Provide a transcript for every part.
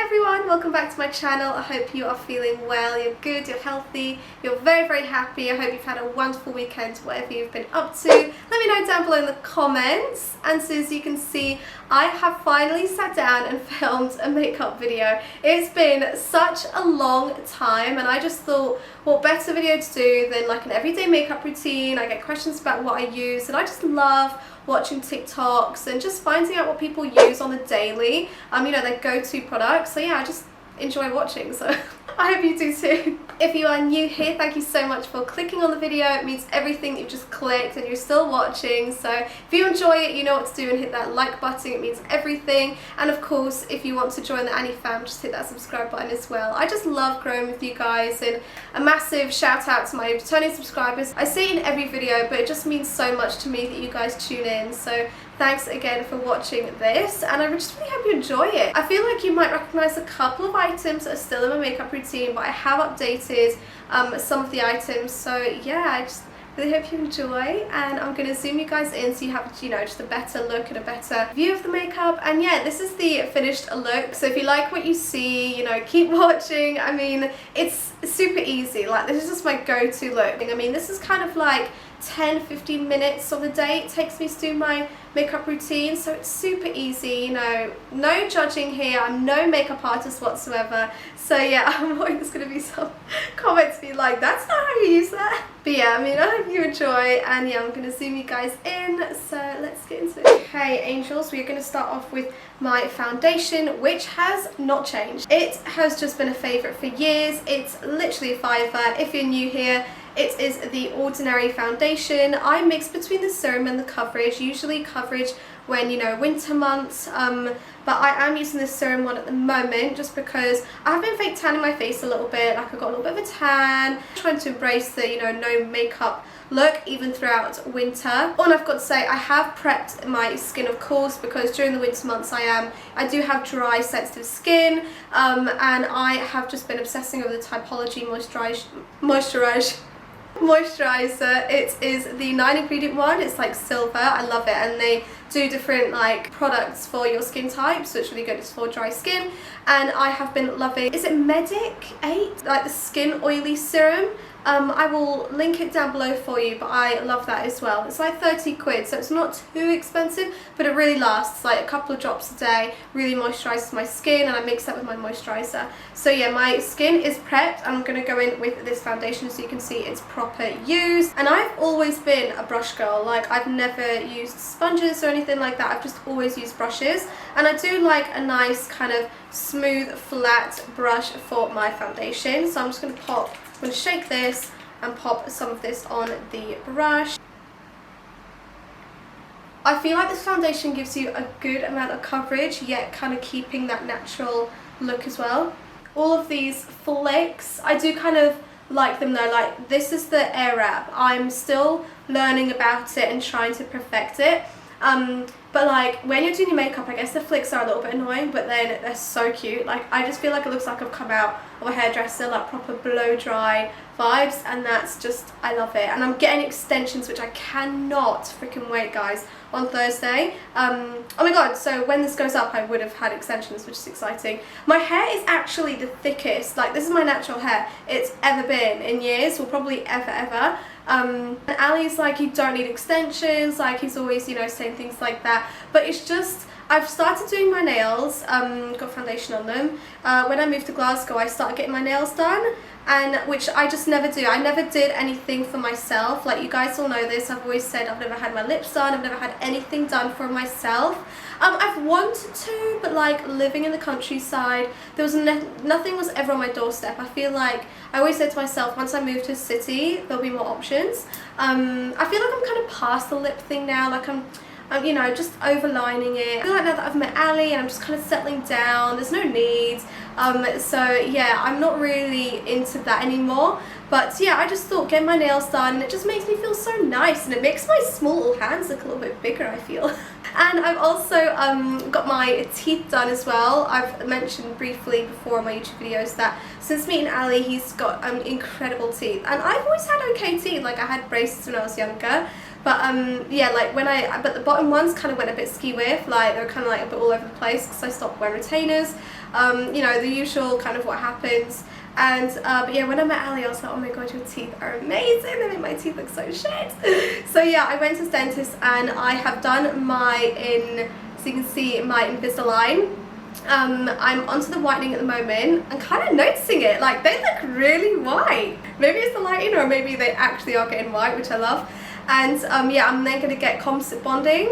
everyone, welcome back to my channel. I hope you are feeling well, you're good, you're healthy, you're very happy. I hope you've had a wonderful weekend, whatever you've been up to. Let me know down below in the comments. And so as you can see, I have finally sat down and filmed a makeup video. It's been such a long time and I just thought, what better video to do than like an everyday makeup routine. I get questions about what I use and I just love watching TikToks and just finding out what people use on the daily, you know, their go-to products. So yeah, I just enjoy watching, so I hope you do too. If you are new here, thank you so much for clicking on the video. It means everything that you've just clicked and you're still watching. So if you enjoy it, you know what to do and hit that like button. It means everything. And of course, if you want to join the Annie fam, just hit that subscribe button as well. I just love growing with you guys, and a massive shout out to my returning subscribers. I see it in every video, but it just means so much to me that you guys tune in. So thanks again for watching this, and I just really hope you enjoy it. I feel like you might recognise a couple of items that are still in my makeup routine, but I have updated some of the items. So yeah, I just really hope you enjoy, and I'm going to zoom you guys in so you have, you know, just a better look and a better view of the makeup. And yeah, this is the finished look. So if you like what you see, you know, keep watching. I mean, it's super easy. Like, this is just my go-to look. I mean, this is kind of like 10-15 minutes of the day it takes me to do my makeup routine, so it's super easy, you know, no judging here. I'm no makeup artist whatsoever, so yeah, I'm worried there's going to be some comments being like, that's not how you use that. But yeah, I mean, I hope you enjoy, and yeah, I'm going to zoom you guys in, so let's get into it. Okay, angels, we're going to start off with my foundation, which has not changed. It has just been a favourite for years. It's literally a fiver. If you're new here, it is the Ordinary foundation. I mix between the serum and the coverage, usually coverage when, you know, winter months, but I am using the serum one at the moment just because I have been fake tanning my face a little bit. Like, I've got a little bit of a tan, trying to embrace the, you know, no makeup look even throughout winter. And I've got to say, I have prepped my skin, of course, because during the winter months I do have dry, sensitive skin, and I have just been obsessing over the Typology moisturizer. It is the 9-ingredient one. It's like silver. I love it, and they do different like products for your skin type, so it's really good. It's for dry skin, and I have been loving, is it Madgett 8, like the skin oily serum. I will link it down below for you, but I love that as well. It's like 30 quid, so it's not too expensive, but it really lasts. Like a couple of drops a day, really moisturizes my skin, and I mix that with my moisturizer. So yeah, my skin is prepped. I'm going to go in with this foundation so you can see it's proper used. And I've always been a brush girl. Like, I've never used sponges or anything like that. I've just always used brushes, and I do like a nice kind of smooth flat brush for my foundation. So I'm just going to I'm going to shake this and pop some of this on the brush. I feel like this foundation gives you a good amount of coverage, yet kind of keeping that natural look as well. All of these flakes, I do kind of like them though. Like, this is the Air Wrap. I'm still learning about it and trying to perfect it. But like, when you're doing your makeup, I guess the flicks are a little bit annoying, but then they're so cute. Like, I just feel like it looks like I've come out of a hairdresser, like proper blow dry vibes, and that's just, I love it. And I'm getting extensions, which I cannot freaking wait, guys, on Thursday. Oh my god, so when this goes up I would have had extensions, which is exciting. My hair is actually the thickest, like, this is my natural hair, it's ever been in years, or probably ever. And Ali's like, you don't need extensions, like, he's always, you know, saying things like that, but it's just, I've started doing my nails, got foundation on them. When I moved to Glasgow, I started getting my nails done, and which I just never do. I never did anything for myself. Like, you guys all know this, I've always said I've never had my lips done, I've never had anything done for myself. I've wanted to, but like, living in the countryside, there was nothing was ever on my doorstep. I feel like, I always said to myself, once I move to a city, there'll be more options. I feel like I'm kind of past the lip thing now. Like, I'm you know, just overlining it. I feel like now that I've met Ali and I'm just kind of settling down, there's no need. So yeah, I'm not really into that anymore. But yeah, I just thought getting my nails done, and it just makes me feel so nice, and it makes my small little hands look a little bit bigger, I feel. And I've also got my teeth done as well. I've mentioned briefly before on my YouTube videos that since meeting Ali, he's got incredible teeth, and I've always had okay teeth. Like, I had braces when I was younger, But yeah, like but the bottom ones kind of went a bit ski with, like they were kind of like a bit all over the place because I stopped wearing retainers. You know, the usual kind of what happens. And but yeah, when I met Ali, I was like, oh my god, your teeth are amazing, they make my teeth look so shit. So yeah, I went to the dentist and I have done so you can see my Invisalign. I'm onto the whitening at the moment. I'm kind of noticing it, like they look really white. Maybe it's the lighting, or maybe they actually are getting white, which I love. And yeah, I'm then going to get composite bonding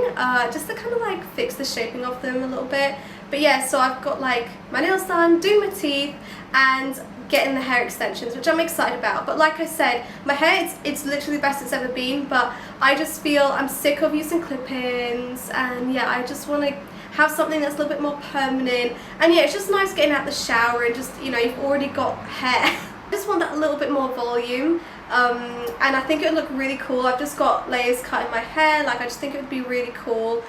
just to kind of like fix the shaping of them a little bit. But yeah, so I've got like my nails done, doing my teeth, and getting the hair extensions, which I'm excited about. But like I said, my hair, it's literally the best it's ever been, but I just feel I'm sick of using clip-ins, and yeah, I just want to have something that's a little bit more permanent. And yeah, it's just nice getting out the shower and just, you know, you've already got hair. I just want that a little bit more volume, and I think it would look really cool. I've just got layers cut in my hair, like I just think it would be really cool,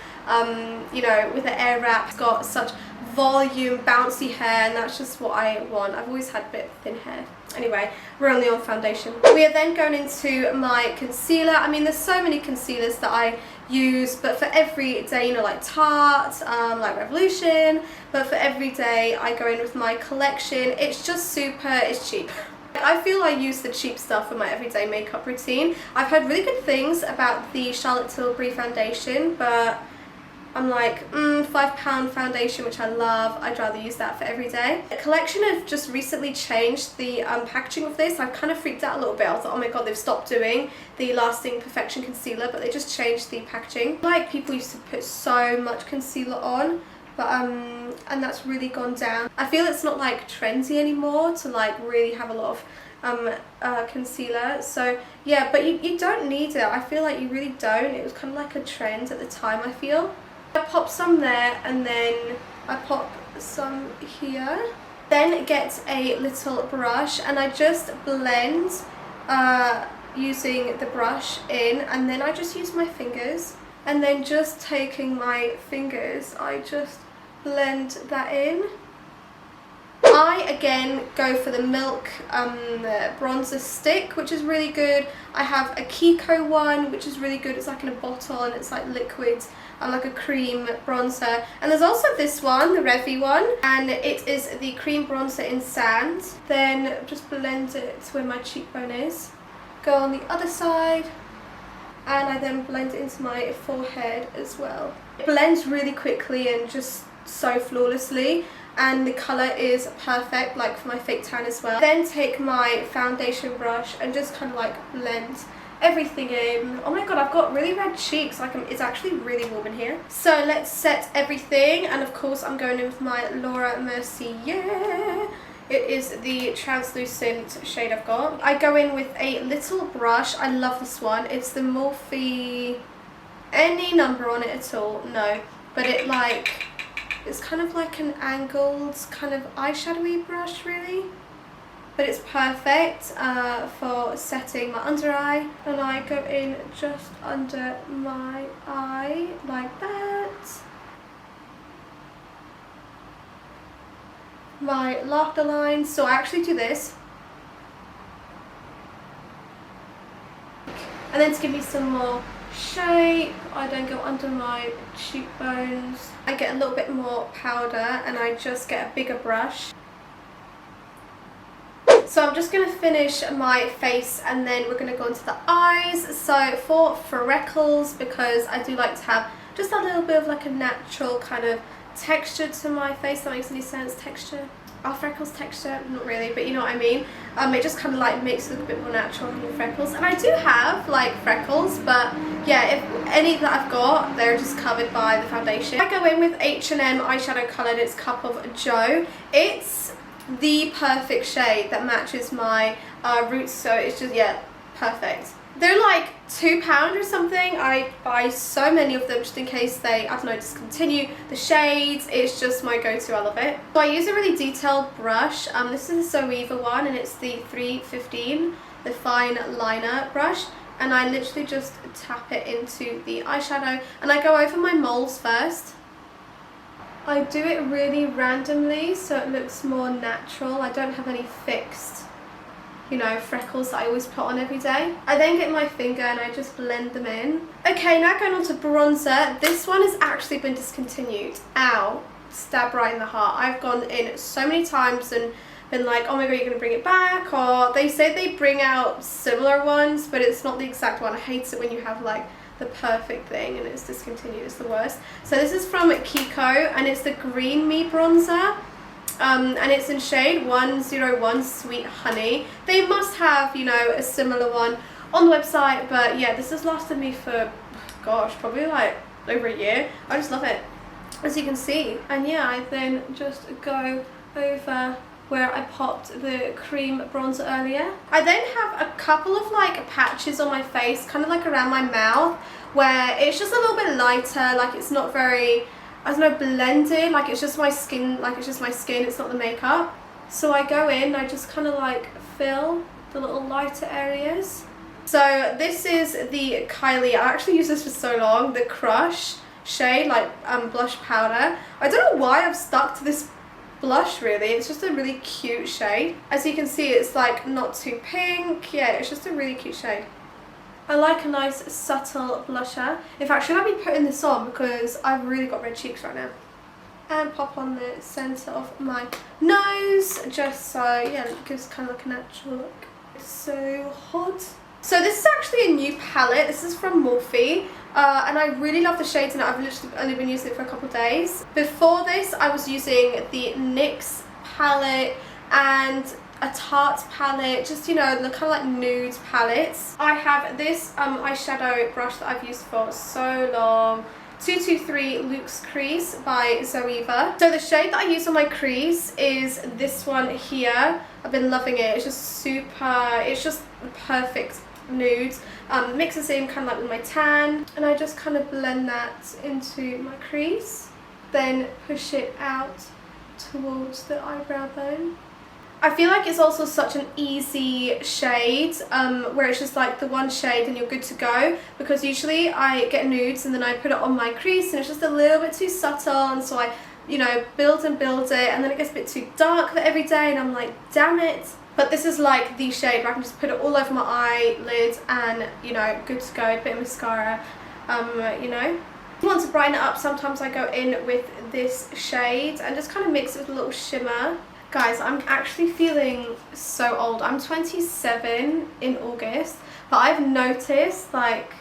you know, with the air wrap. It's got such volume, bouncy hair, and that's just what I want. I've always had a bit thin hair. Anyway, we're only on foundation. We are then going into my concealer. I mean, there's so many concealers that I use, but for every day, you know, like Tarte, like Revolution, but for every day I go in with my collection. It's just it's cheap. I feel I use the cheap stuff for my everyday makeup routine. I've heard really good things about the Charlotte Tilbury foundation, but I'm like, £5 foundation, which I love. I'd rather use that for every day. The collection have just recently changed the packaging of this. I've kind of freaked out a little bit. I was like, oh my god, they've stopped doing the Lasting Perfection concealer, but they just changed the packaging. Like, people used to put so much concealer on, but and that's really gone down. I feel it's not like trendy anymore to like really have a lot of concealer. So yeah, but you don't need it. I feel like you really don't. It was kind of like a trend at the time, I feel. I pop some there, and then I pop some here. Then get a little brush and I just blend using the brush in, and then I just use my fingers, and then just taking my fingers I just blend that in. I again go for the Milk bronzer stick, which is really good. I have a Kiko one, which is really good. It's like in a bottle and it's like liquid, like a cream bronzer. And there's also this one, the Revy one, and it is the cream bronzer in sand. Then just blend it to where my cheekbone is. Go on the other side, and I then blend it into my forehead as well. It blends really quickly and just so flawlessly, and the colour is perfect, like for my fake tan as well. Then take my foundation brush and just kind of like blend everything in. Oh my god, I've got really red cheeks, like it's actually really warm in here. So let's set everything, and of course I'm going in with my Laura Mercier. It is the translucent shade I've got. I go in with a little brush. I love this one. It's the Morphe, any number on it at all, no, but it's kind of like an angled kind of eyeshadowy brush really, but it's perfect for setting my under eye. And I go in just under my eye like that. My laughter line, so I actually do this, and then to give me some more shape I then go under my cheekbones. I get a little bit more powder and I just get a bigger brush. So I'm just going to finish my face, and then we're going to go into the eyes. So for freckles, because I do like to have just a little bit of like a natural kind of texture to my face. That makes any sense? Texture? Are freckles texture? Not really, but you know what I mean. It just kind of like makes it look a bit more natural having freckles. And I do have like freckles, but yeah, if any that I've got, they're just covered by the foundation. I go in with H&M eyeshadow colour, and it's Cup of Joe. It's the perfect shade that matches my roots, so it's just, yeah, perfect. They're like £2 or something. I buy so many of them just in case they, I don't know, discontinue the shades. It's just my go-to. I love it. So I use a really detailed brush. This is the Zoeva one, and it's the 315, the fine liner brush. And I literally just tap it into the eyeshadow, and I go over my moles first. I do it really randomly so it looks more natural. I don't have any fixed you know, freckles that I always put on every day. I then get my finger and I just blend them in. Okay, now going on to bronzer. This one has actually been discontinued. Ow, stab right in the heart. I've gone in so many times and been like, oh my god, you're gonna bring it back, or they say they bring out similar ones, but it's not the exact one. I hate it when you have like the perfect thing and it's discontinued. It's the worst. So this is from Kiko and it's the Green Me bronzer. And it's in shade 101 Sweet Honey. They must have, you know, a similar one on the website, but yeah, this has lasted me for, gosh, probably like over a year. I just love it, as you can see. And yeah, I then just go over where I popped the cream bronzer earlier. I then have a couple of like patches on my face, kind of like around my mouth, where it's just a little bit lighter, like it's not very, I don't know, blended, like it's just my skin, it's not the makeup. So I go in, I just kind of like fill the little lighter areas. So this is the Kylie, I actually used this for so long, the Crush shade, like blush powder. I don't know why I've stuck to this blush really, it's just a really cute shade. As you can see, it's like not too pink, yeah, it's just a really cute shade. I like a nice subtle blusher. In fact, should I be putting this on because I've really got red cheeks right now. And pop on the centre of my nose, just so, yeah, it gives kind of like a natural look. It's so hot. So this is actually a new palette. This is from Morphe. And I really love the shades in it. I've literally only been using it for a couple of days. Before this, I was using the NYX palette and a Tarte palette, just, you know, the kind of like nude palettes. I have this eyeshadow brush that I've used for so long, 223 Luxe Crease by Zoeva. So the shade that I use on my crease is this one here. I've been loving it. It's just super, it's just the perfect nude. Mixes in kind of like with my tan, and I just kind of blend that into my crease, then push it out towards the eyebrow bone. I feel like it's also such an easy shade, where it's just like the one shade and you're good to go, because usually I get nudes and then I put it on my crease and it's just a little bit too subtle, and so I, you know, build it, and then it gets a bit too dark for every day and I'm like, damn it. But this is like the shade where I can just put it all over my eyelid and, you know, good to go, a bit of mascara, you know. If you want to brighten it up, sometimes I go in with this shade and just kind of mix it with a little shimmer. Guys, I'm actually feeling so old. I'm 27 in August, but I've noticed like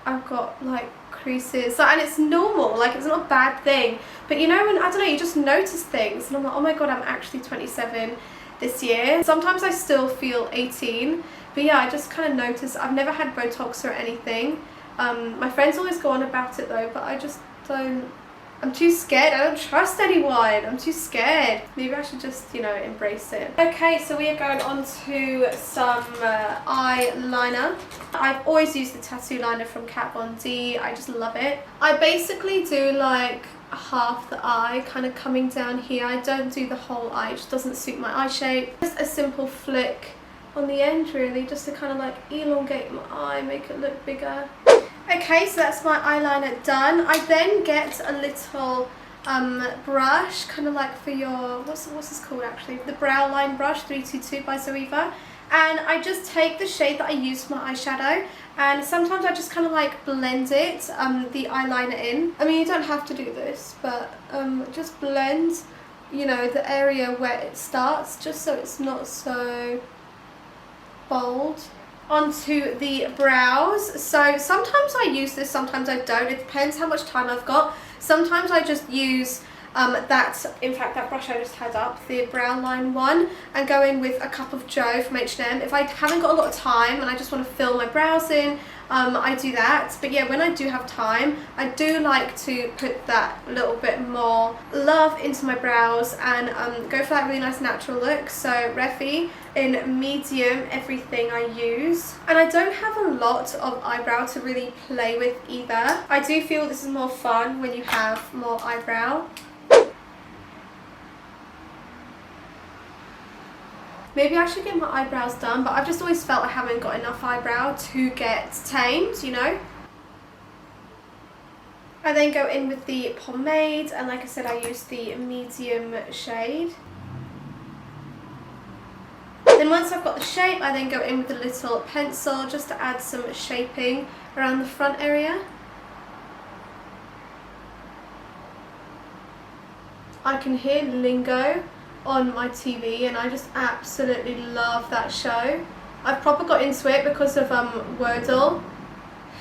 I've got like creases, and it's normal, like it's not a bad thing. But you know, when, I don't know, you just notice things and I'm like, oh my god, I'm actually 27 this year. Sometimes I still feel 18, but yeah, I just kind of notice. I've never had Botox or anything. My friends always go on about it though, but I just don't. I'm too scared. I don't trust anyone. I'm too scared. Maybe I should just, you know, embrace it. Okay, so we are going on to some eyeliner. I've always used the tattoo liner from Kat Von D. I just love it. I basically do like half the eye kind of coming down here. I don't do the whole eye. It just doesn't suit my eye shape. Just a simple flick on the end really, just to kind of like elongate my eye, make it look bigger. Okay, so that's my eyeliner done. I then get a little brush, kind of like for your, what's this called actually? The brow line brush, 322 by Zoeva. And I just take the shade that I use for my eyeshadow, and sometimes I just kind of like blend it, the eyeliner in. I mean, you don't have to do this, but just blend, you know, the area where it starts, just so it's not so bold. Onto the brows. So sometimes I use this, sometimes I don't. It depends how much time I've got. Sometimes I just use that brush I just had up, the brown line one, and go in with a cup of Joe from H&M. If I haven't got a lot of time and I just want to fill my brows in, I do that. But yeah, when I do have time, I do like to put that little bit more love into my brows and go for that really nice natural look. So Refi in medium, everything I use. And I don't have a lot of eyebrow to really play with either. I do feel this is more fun when you have more eyebrow. Maybe I should get my eyebrows done, but I've just always felt I haven't got enough eyebrow to get tamed, you know. I then go in with the pomade, and like I said, I use the medium shade. Then once I've got the shape, I then go in with a little pencil just to add some shaping around the front area. I can hear Lingo on my TV and I just absolutely love that show. I've proper got into it because of Wordle.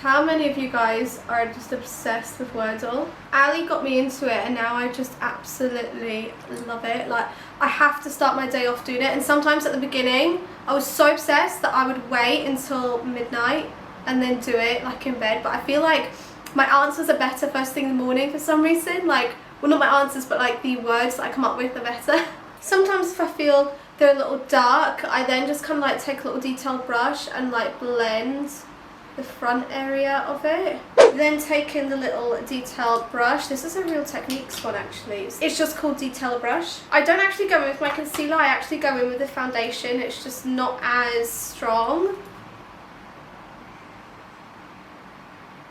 How many of you guys are just obsessed with Wordle? Ali got me into it and now I just absolutely love it. Like, I have to start my day off doing it, and sometimes at the beginning I was so obsessed that I would wait until midnight and then do it like in bed, but I feel like my answers are better first thing in the morning for some reason. Like, well, not my answers, but like the words that I come up with are better. Sometimes if I feel they're a little dark, I then just kind of like take a little detailed brush and like blend the front area of it. Then take in the little detailed brush. This is a Real Techniques one actually. It's just called Detail Brush. I don't actually go in with my concealer, I actually go in with the foundation. It's just not as strong.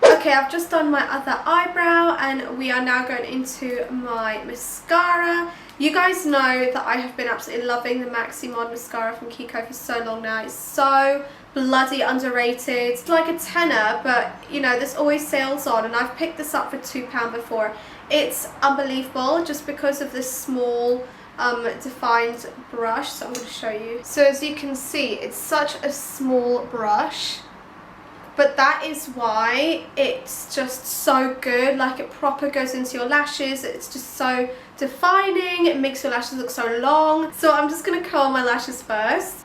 Okay, I've just done my other eyebrow and we are now going into my mascara. You guys know that I have been absolutely loving the Maxi Mod mascara from Kiko for so long now. It's so bloody underrated. It's like a tenner, but you know, there's always sales on, and I've picked this up for £2 before. It's unbelievable just because of this small defined brush. So I'm going to show you. So as you can see, it's such a small brush, but that is why it's just so good. Like, it proper goes into your lashes. It's just so defining. It makes your lashes look so long. So I'm just going to curl my lashes first.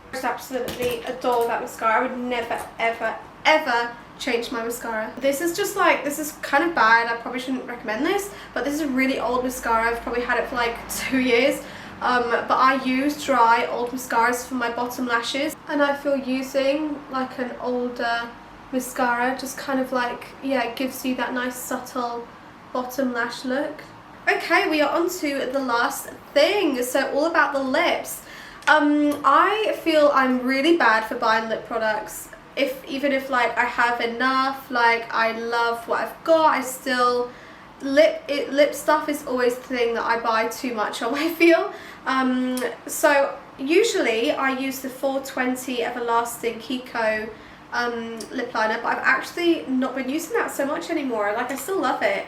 I just absolutely adore that mascara. I would never, ever, ever change my mascara. This is just like, this is kind of bad. I probably shouldn't recommend this, but this is a really old mascara. I've probably had it for like 2 years. But I use dry old mascaras for my bottom lashes, and I feel using like an older mascara just kind of like, yeah, it gives you that nice subtle bottom lash look. Okay, we are on to the last thing. So all about the lips. I feel I'm really bad for buying lip products. Even if like I have enough, like I love what I've got, I still lip stuff is always the thing that I buy too much of, I feel. So usually I use the 420 Everlasting Kiko lip liner, but I've actually not been using that so much anymore. Like, I still love it.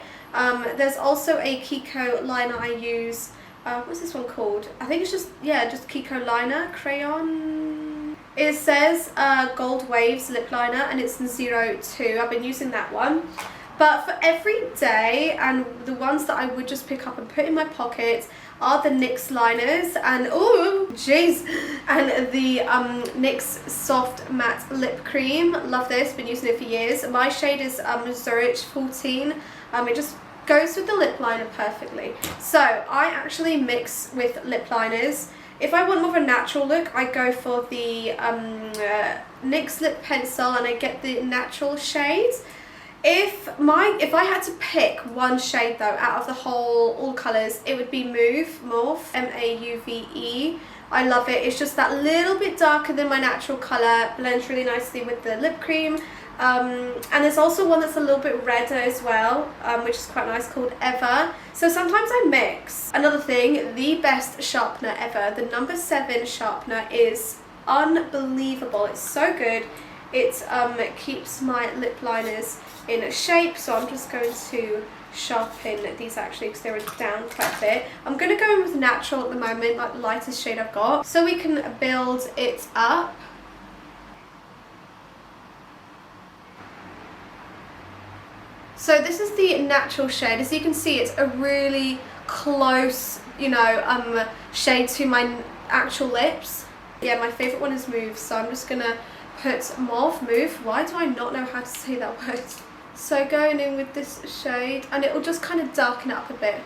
There's also a Kiko liner I use. What's this one called? I think it's just, yeah, just Kiko liner, crayon. It says Gold Waves lip liner and it's in 02. I've been using that one. But for every day, and the ones that I would just pick up and put in my pocket are the NYX liners, and oh jeez, and the NYX Soft Matte Lip Cream. Love this, been using it for years. My shade is Zurich 14. It just goes with the lip liner perfectly. So I actually mix with lip liners. If I want more of a natural look, I go for the NYX Lip Pencil and I get the natural shades. If I had to pick one shade though out of the whole all colours, it would be Mauve, M-A-U-V-E. I love it. It's just that little bit darker than my natural colour, blends really nicely with the lip cream. And there's also one that's a little bit redder as well, which is quite nice, called Ever. So sometimes I mix. Another thing, the best sharpener ever, the number 7 sharpener is unbelievable. It's so good. It keeps my lip liners in shape, so I'm just going to sharpen these actually because they were down quite a bit. I'm going to go in with natural at the moment, like the lightest shade I've got, so we can build it up. So this is the natural shade. As you can see, it's a really close, you know, shade to my actual lips. Yeah, my favourite one is Mauve, so I'm just going to put Mauve. Why do I not know how to say that word? So going in with this shade, and it will just kind of darken it up a bit.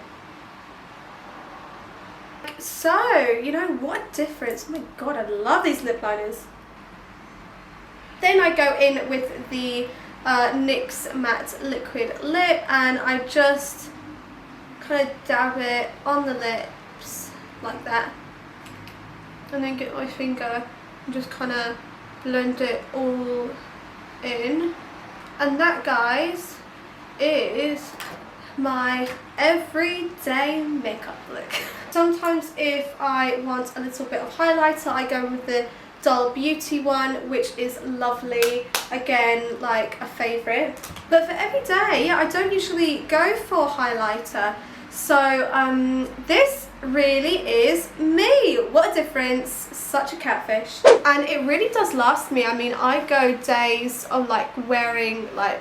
So, you know, what a difference. Oh my god, I love these lip liners. Then I go in with the NYX Matte Liquid Lip, and I just kind of dab it on the lips like that, and then get my finger and just kind of blend it all in. And that, guys, is my everyday makeup look. Sometimes if I want a little bit of highlighter, I go with the Dull Beauty one, which is lovely. Again, like a favourite. But for every day, yeah, I don't usually go for highlighter. So this really is me. What a difference. Such a catfish. And it really does last me. I mean, I go days of like wearing like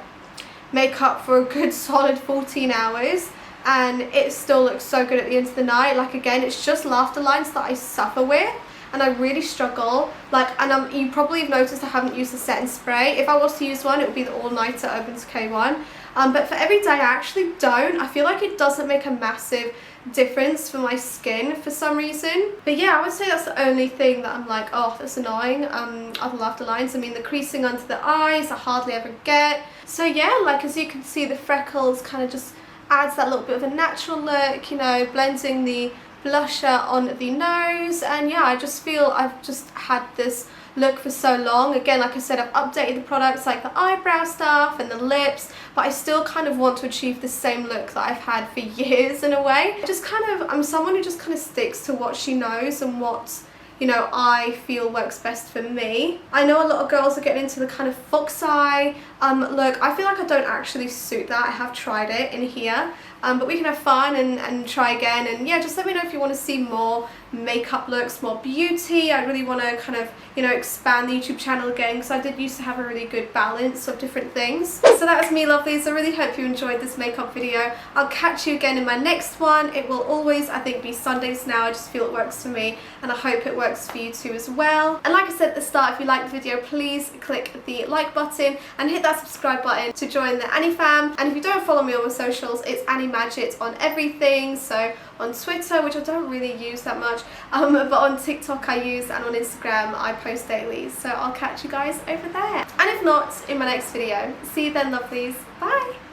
makeup for a good solid 14 hours and it still looks so good at the end of the night. Like, again, it's just laughter lines that I suffer with and I really struggle. Like, and you probably have noticed I haven't used the setting spray. If I was to use one, it would be the All Nighter Urban Decay one. But for every day, I actually don't. I feel like it doesn't make a massive difference for my skin for some reason. But yeah, I would say that's the only thing that I'm like, oh, that's annoying. Other laughter lines. I mean, the creasing under the eyes, I hardly ever get. So yeah, like as you can see, the freckles kind of just adds that little bit of a natural look, you know, blending the blusher on the nose. And yeah, I just feel I've just had this look for so long. Again, like I said, I've updated the products like the eyebrow stuff and the lips, but I still kind of want to achieve the same look that I've had for years in a way. Just kind of, I'm someone who just kind of sticks to what she knows and what, you know, I feel works best for me. I know a lot of girls are getting into the kind of fox eye look. I feel like I don't actually suit that. I have tried it in here, but we can have fun and try again. And yeah, just let me know if you want to see more makeup looks, more beauty. I really want to kind of, you know, expand the YouTube channel again because I did used to have a really good balance of different things. So that was me, lovelies. I really hope you enjoyed this makeup video. I'll catch you again in my next one. It will always, I think, be Sundays now. I just feel it works for me and I hope it works for you too as well. And like I said at the start, if you liked the video, please click the like button and hit that subscribe button to join the Annie fam. And if you don't follow me on my socials, it's Annie Madgett on everything. So on Twitter, which I don't really use that much, but on TikTok I use, and on Instagram I post daily. So I'll catch you guys over there. And if not, in my next video. See you then, lovelies. Bye!